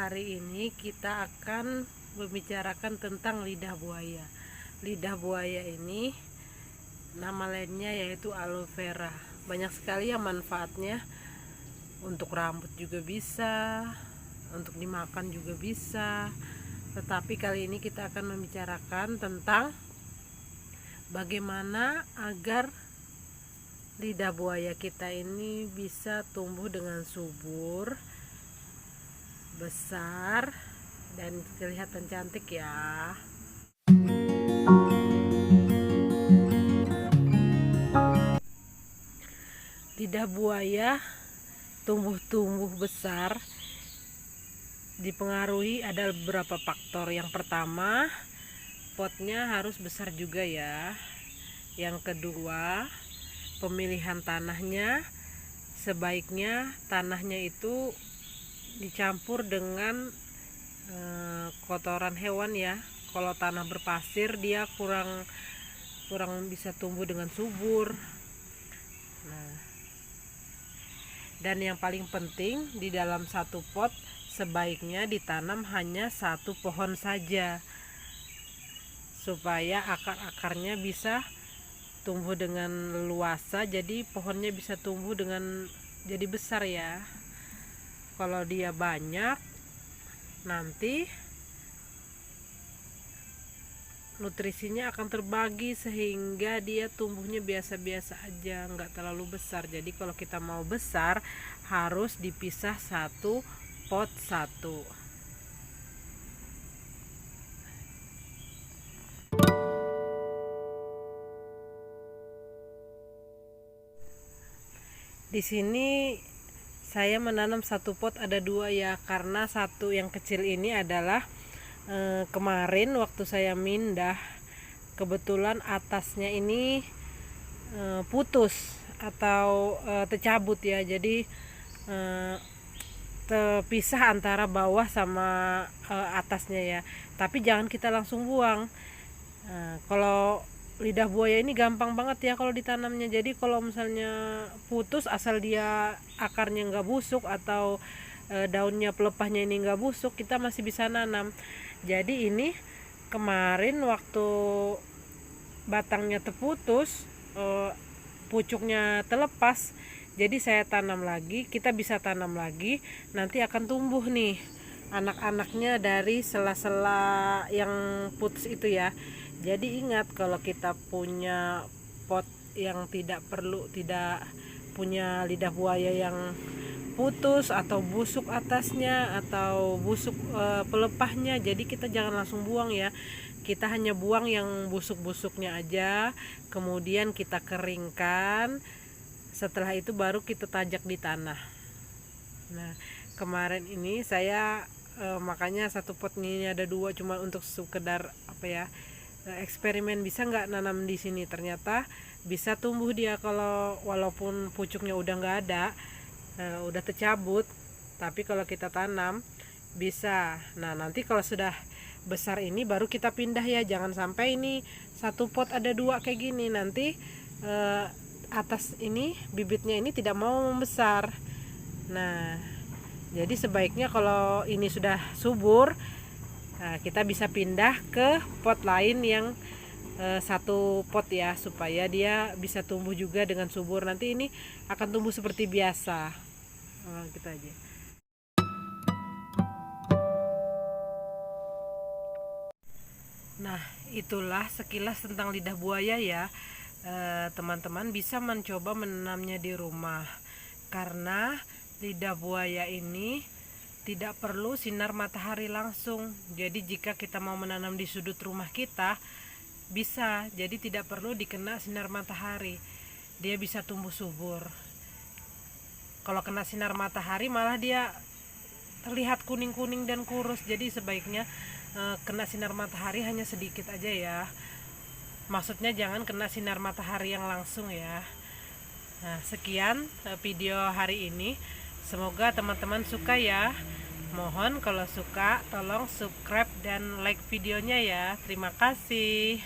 hari ini kita akan membicarakan tentang lidah buaya. Lidah buaya ini nama lainnya yaitu aloe vera. Banyak sekali ya manfaatnya. Untuk rambut juga bisa, untuk dimakan juga bisa. Tetapi kali ini kita akan membicarakan tentang bagaimana agar lidah buaya kita ini bisa tumbuh dengan subur, besar, dan kelihatan cantik ya. Lidah buaya tumbuh besar dipengaruhi ada beberapa faktor. Yang pertama, potnya harus besar juga ya. Yang kedua, pemilihan tanahnya, sebaiknya tanahnya itu dicampur dengan kotoran hewan ya. Kalau tanah berpasir dia kurang bisa tumbuh dengan subur. Nah, dan yang paling penting, di dalam satu pot sebaiknya ditanam hanya satu pohon saja, supaya akar-akarnya bisa tumbuh dengan leluasa, jadi pohonnya bisa tumbuh dengan jadi besar ya. Kalau dia banyak, nanti nutrisinya akan terbagi sehingga dia tumbuhnya biasa-biasa aja, nggak terlalu besar. Jadi kalau kita mau besar harus dipisah satu pot satu. Di sini saya menanam satu pot ada dua ya, karena satu yang kecil ini adalah kemarin waktu saya mindah, kebetulan atasnya ini putus atau tercabut ya, jadi terpisah antara bawah sama atasnya ya. Tapi jangan kita langsung buang. Kalau lidah buaya ini gampang banget ya kalau ditanamnya. Jadi kalau misalnya putus, asal dia akarnya nggak busuk atau daunnya pelepahnya ini nggak busuk, kita masih bisa nanam. Jadi ini kemarin waktu batangnya terputus, pucuknya terlepas, jadi saya tanam lagi. Kita bisa tanam lagi, nanti akan tumbuh nih anak-anaknya dari sela-sela yang putus itu ya. Jadi ingat, kalau kita punya pot yang tidak punya lidah buaya yang putus atau busuk atasnya atau busuk pelepahnya, jadi kita jangan langsung buang ya. Kita hanya buang yang busuk-busuknya aja, kemudian kita keringkan. Setelah itu baru kita tajak di tanah. Nah, kemarin ini saya makanya satu pot ini ada dua, cuma untuk sekedar eksperimen, bisa nggak nanam di sini. Ternyata bisa tumbuh dia, kalau walaupun pucuknya udah nggak ada, udah tercabut, tapi kalau kita tanam bisa. Nah, nanti kalau sudah besar ini baru kita pindah ya, jangan sampai ini satu pot ada dua kayak gini, nanti atas ini bibitnya ini tidak mau membesar. Nah, jadi sebaiknya kalau ini sudah subur, kita bisa pindah ke pot lain yang satu pot ya, supaya dia bisa tumbuh juga dengan subur. Nanti ini akan tumbuh seperti biasa. Kita aja. Nah, itulah sekilas tentang lidah buaya ya. Teman-teman bisa mencoba menanamnya di rumah, karena lidah buaya ini tidak perlu sinar matahari langsung. Jadi jika kita mau menanam di sudut rumah kita, bisa. Jadi tidak perlu dikena sinar matahari, dia bisa tumbuh subur. Kalau kena sinar matahari malah dia terlihat kuning-kuning dan kurus. Jadi sebaiknya kena sinar matahari hanya sedikit aja ya. Maksudnya jangan kena sinar matahari yang langsung ya. Nah, sekian video hari ini. Semoga teman-teman suka ya. Mohon kalau suka tolong subscribe dan like videonya ya. Terima kasih.